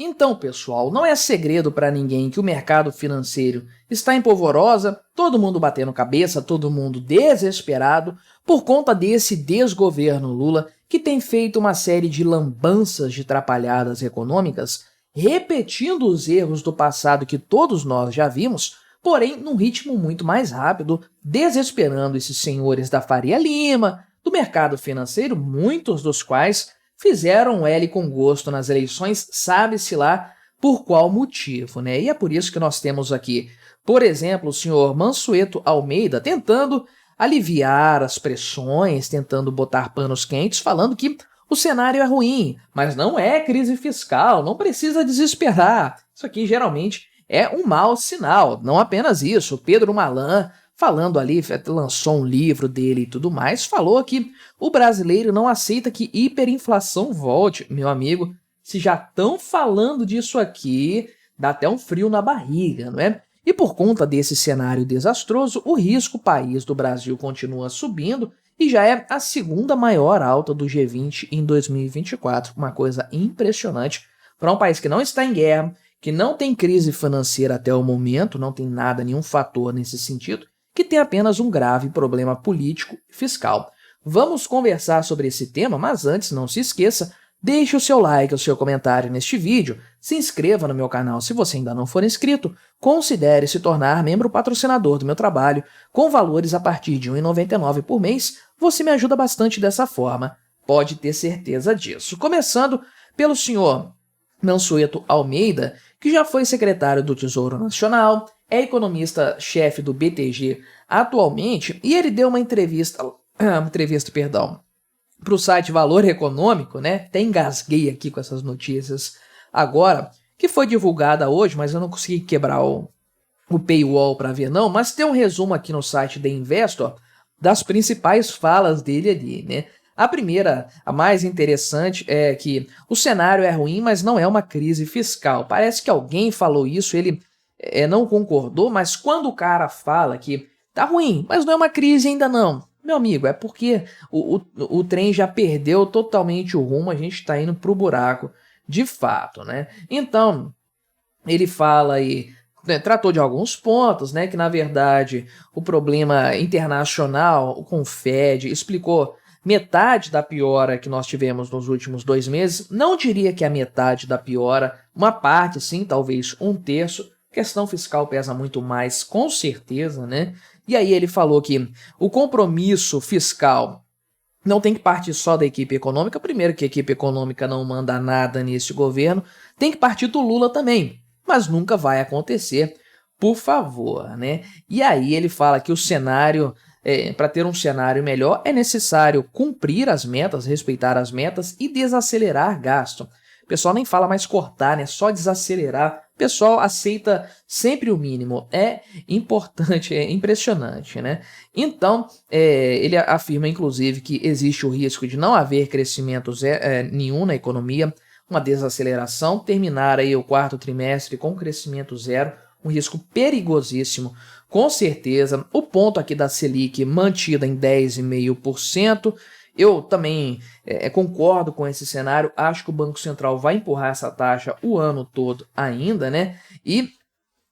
Então, pessoal, não é segredo para ninguém que o mercado financeiro está em polvorosa, todo mundo batendo cabeça, todo mundo desesperado por conta desse desgoverno Lula que tem feito uma série de lambanças de trapalhadas econômicas, repetindo os erros do passado que todos nós já vimos, porém num ritmo muito mais rápido, desesperando esses senhores da Faria Lima, do mercado financeiro, muitos dos quais fizeram L com gosto nas eleições, sabe-se lá por qual motivo, né? E é por isso que nós temos aqui, por exemplo, o senhor Mansueto Almeida tentando aliviar as pressões, tentando botar panos quentes, falando que o cenário é ruim, mas não é crise fiscal, não precisa desesperar. Isso aqui geralmente é um mau sinal, não apenas isso. O Pedro Malan, falando ali, lançou um livro dele e tudo mais, falou que o brasileiro não aceita que hiperinflação volte. Meu amigo, se já estão falando disso aqui, dá até um frio na barriga, não é? E por conta desse cenário desastroso, o risco país do Brasil continua subindo e já é a segunda maior alta do G20 em 2024. Uma coisa impressionante para um país que não está em guerra, que não tem crise financeira até o momento, não tem nada, nenhum fator nesse sentido, que tem apenas um grave problema político e fiscal. Vamos conversar sobre esse tema, mas antes, não se esqueça, deixe o seu like, o seu comentário neste vídeo, se inscreva no meu canal se você ainda não for inscrito, considere se tornar membro patrocinador do meu trabalho, com valores a partir de R$ 1,99 por mês, você me ajuda bastante dessa forma, pode ter certeza disso. Começando pelo senhor Mansueto Almeida, que já foi secretário do Tesouro Nacional, é economista-chefe do BTG atualmente, e ele deu uma entrevista para o site Valor Econômico, né? Até engasguei aqui com essas notícias agora, que foi divulgada hoje, mas eu não consegui quebrar o paywall para ver não, mas tem um resumo aqui no site The Investor das principais falas dele ali, né? A primeira, a mais interessante, é que o cenário é ruim, mas não é uma crise fiscal. Parece que alguém falou isso, ele não concordou, mas quando o cara fala que tá ruim, mas não é uma crise ainda não, meu amigo, é porque o trem já perdeu totalmente o rumo, a gente está indo pro buraco de fato, né? Então, ele fala aí, né, tratou de alguns pontos, né, que na verdade o problema internacional com o Fed explicou metade da piora que nós tivemos nos últimos 2 meses, não diria que é a metade da piora, uma parte sim, talvez um terço, questão fiscal pesa muito mais, com certeza, né? E aí ele falou que o compromisso fiscal não tem que partir só da equipe econômica, primeiro que a equipe econômica não manda nada nesse governo, tem que partir do Lula também, mas nunca vai acontecer, por favor, né? E aí ele fala que o cenário, para ter um cenário melhor, é necessário cumprir as metas, respeitar as metas e desacelerar gasto. O pessoal nem fala mais cortar, né? Só desacelerar. O pessoal aceita sempre o mínimo. É importante, é impressionante, né? Então, ele afirma, inclusive, que existe o risco de não haver crescimento nenhum na economia, uma desaceleração, terminar aí o 4º trimestre com crescimento zero, um risco perigosíssimo, com certeza. O ponto aqui da Selic mantida em 10,5%. Eu também concordo com esse cenário, acho que o Banco Central vai empurrar essa taxa o ano todo ainda, né? E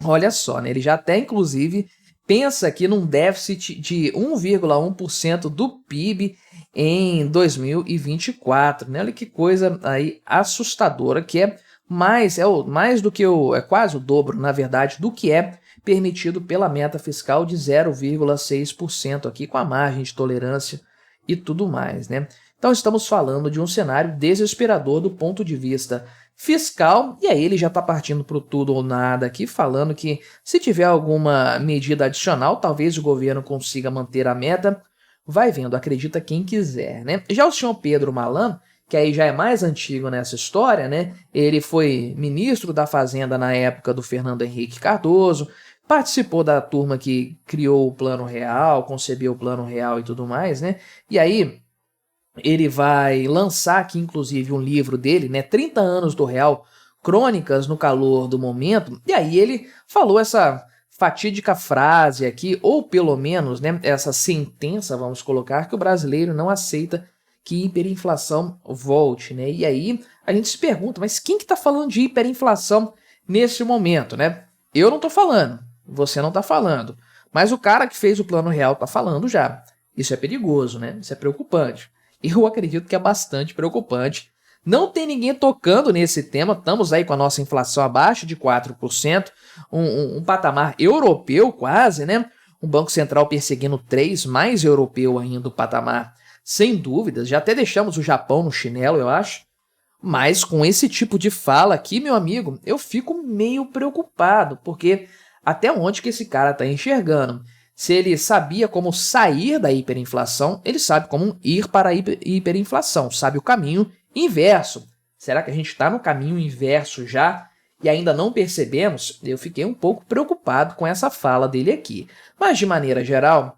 olha só, né? Ele já até inclusive pensa aqui num déficit de 1,1% do PIB em 2024, né? Olha que coisa aí assustadora, que é mais do que é quase o dobro, na verdade, do que é permitido pela meta fiscal de 0,6% aqui, com a margem de tolerância e tudo mais, né? Então estamos falando de um cenário desesperador do ponto de vista fiscal, e aí ele já está partindo para o tudo ou nada aqui, falando que se tiver alguma medida adicional, talvez o governo consiga manter a meta, vai vendo, acredita quem quiser, né? Já o senhor Pedro Malan, que aí já é mais antigo nessa história, né? Ele foi ministro da Fazenda na época do Fernando Henrique Cardoso, participou da turma que criou o Plano Real, concebeu o Plano Real e tudo mais, né? E aí ele vai lançar aqui, inclusive, um livro dele, né? 30 anos do Real, Crônicas no Calor do Momento. E aí ele falou essa fatídica frase aqui, ou pelo menos, né, essa sentença, vamos colocar, que o brasileiro não aceita que hiperinflação volte, né? E aí a gente se pergunta, mas quem que está falando de hiperinflação nesse momento, né? Eu não estou falando, você não está falando, mas o cara que fez o Plano Real está falando já. Isso é perigoso, né? Isso é preocupante. Eu acredito que é bastante preocupante. Não tem ninguém tocando nesse tema, estamos aí com a nossa inflação abaixo de 4%, um patamar europeu quase, né? Um Banco Central perseguindo 3%, mais europeu ainda o patamar, sem dúvidas. Já até deixamos o Japão no chinelo, eu acho. Mas com esse tipo de fala aqui, meu amigo, eu fico meio preocupado, porque até onde que esse cara está enxergando? Se ele sabia como sair da hiperinflação, ele sabe como ir para a hiperinflação, sabe o caminho inverso. Será que a gente está no caminho inverso já e ainda não percebemos? Eu fiquei um pouco preocupado com essa fala dele aqui. Mas, de maneira geral,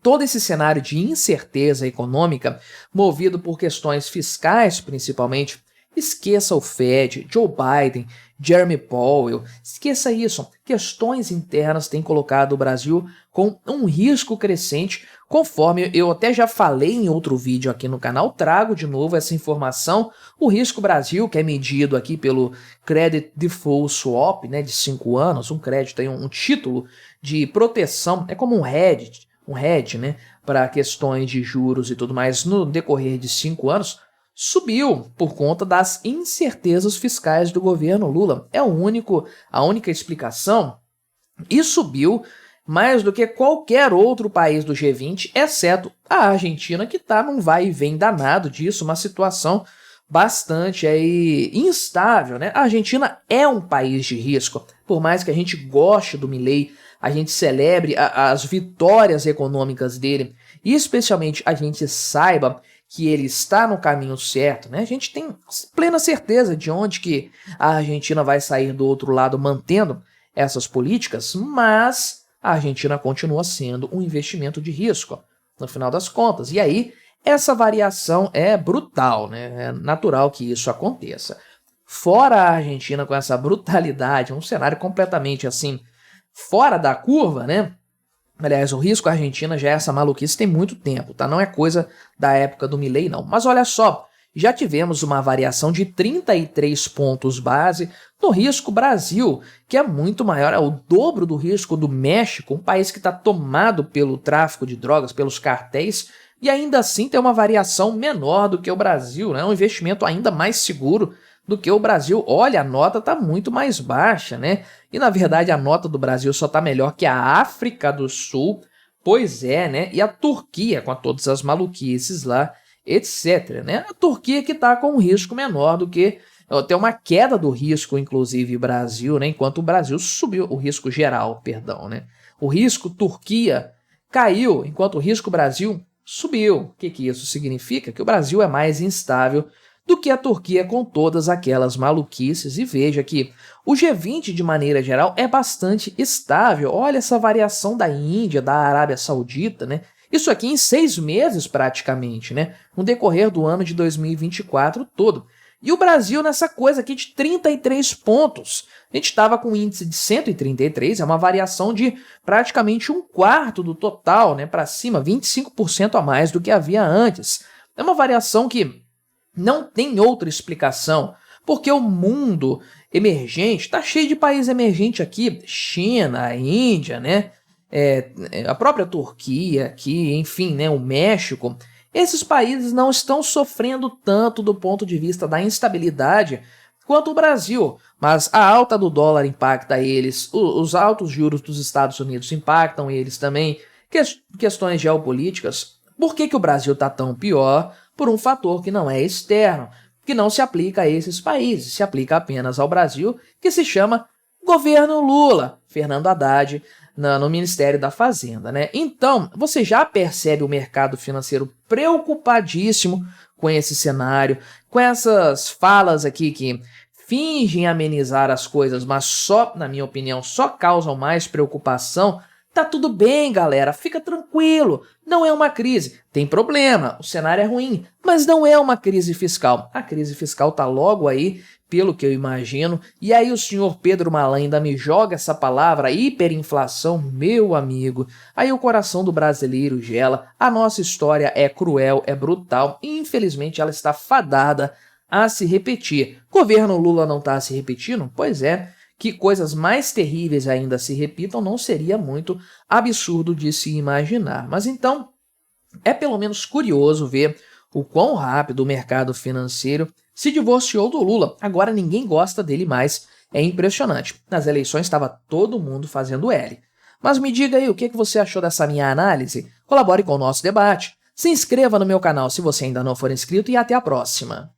todo esse cenário de incerteza econômica, movido por questões fiscais principalmente, esqueça o Fed, Joe Biden, Jeremy Powell, esqueça isso. Questões internas têm colocado o Brasil com um risco crescente, conforme eu até já falei em outro vídeo aqui no canal, trago de novo essa informação. O risco Brasil, que é medido aqui pelo Credit Default Swap, né, de 5 anos, um crédito, um título de proteção, é como um hedge, né, para questões de juros e tudo mais, no decorrer de 5 anos, subiu por conta das incertezas fiscais do governo Lula. É a única explicação. E subiu mais do que qualquer outro país do G20, exceto a Argentina, que está num vai e vem danado disso, uma situação bastante aí instável, né? A Argentina é um país de risco, por mais que a gente goste do Milei, a gente celebre as vitórias econômicas dele, e especialmente a gente saiba que ele está no caminho certo, né? A gente tem plena certeza de onde que a Argentina vai sair do outro lado mantendo essas políticas, mas a Argentina continua sendo um investimento de risco, no final das contas. E aí, essa variação é brutal, né? É natural que isso aconteça. Fora a Argentina com essa brutalidade, um cenário completamente assim, fora da curva, né? Aliás, o risco Argentina já é essa maluquice tem muito tempo, tá? Não é coisa da época do Milei, não. Mas olha só, já tivemos uma variação de 33 pontos base no risco Brasil, que é muito maior, é o dobro do risco do México, um país que está tomado pelo tráfico de drogas, pelos cartéis, e ainda assim tem uma variação menor do que o Brasil, né? Um investimento ainda mais seguro do que o Brasil. Olha, a nota está muito mais baixa, né? E na verdade a nota do Brasil só está melhor que a África do Sul, pois é, né? E a Turquia, com todas as maluquices lá, etc, né? A Turquia que está com um risco menor do que... Tem uma queda do risco, inclusive, Brasil, né? Enquanto o Brasil subiu, o risco geral, perdão, né? O risco Turquia caiu, enquanto o risco Brasil subiu. O que isso significa? Que o Brasil é mais instável do que a Turquia com todas aquelas maluquices. E veja que o G20, de maneira geral, é bastante estável. Olha essa variação da Índia, da Arábia Saudita, né? Isso aqui em 6 meses praticamente, né? No decorrer do ano de 2024 todo. E o Brasil nessa coisa aqui de 33 pontos. A gente estava com um índice de 133, é uma variação de praticamente 1/4 do total, né? Para cima, 25% a mais do que havia antes. É uma variação que não tem outra explicação, porque o mundo emergente está cheio de país emergente aqui, China, Índia, né? A própria Turquia aqui, enfim, né? O México. Esses países não estão sofrendo tanto do ponto de vista da instabilidade quanto o Brasil, mas a alta do dólar impacta eles, os altos juros dos Estados Unidos impactam eles também, questões geopolíticas. Por que o Brasil está tão pior? Por um fator que não é externo, que não se aplica a esses países, se aplica apenas ao Brasil, que se chama governo Lula, Fernando Haddad, no Ministério da Fazenda, né? Então, você já percebe o mercado financeiro preocupadíssimo com esse cenário, com essas falas aqui que fingem amenizar as coisas, mas só, na minha opinião, só causam mais preocupação. Tá tudo bem, galera, fica tranquilo, não é uma crise. Tem problema, o cenário é ruim, mas não é uma crise fiscal. A crise fiscal tá logo aí, pelo que eu imagino, e aí o senhor Pedro Malan ainda me joga essa palavra hiperinflação, meu amigo. Aí o coração do brasileiro gela, a nossa história é cruel, é brutal, e infelizmente ela está fadada a se repetir. Governo Lula não está se repetindo? Pois é, que coisas mais terríveis ainda se repitam não seria muito absurdo de se imaginar. Mas então, é pelo menos curioso ver o quão rápido o mercado financeiro se divorciou do Lula. Agora ninguém gosta dele mais. É impressionante. Nas eleições estava todo mundo fazendo L. Mas me diga aí o que você achou dessa minha análise. Colabore com o nosso debate. Se inscreva no meu canal se você ainda não for inscrito e até a próxima.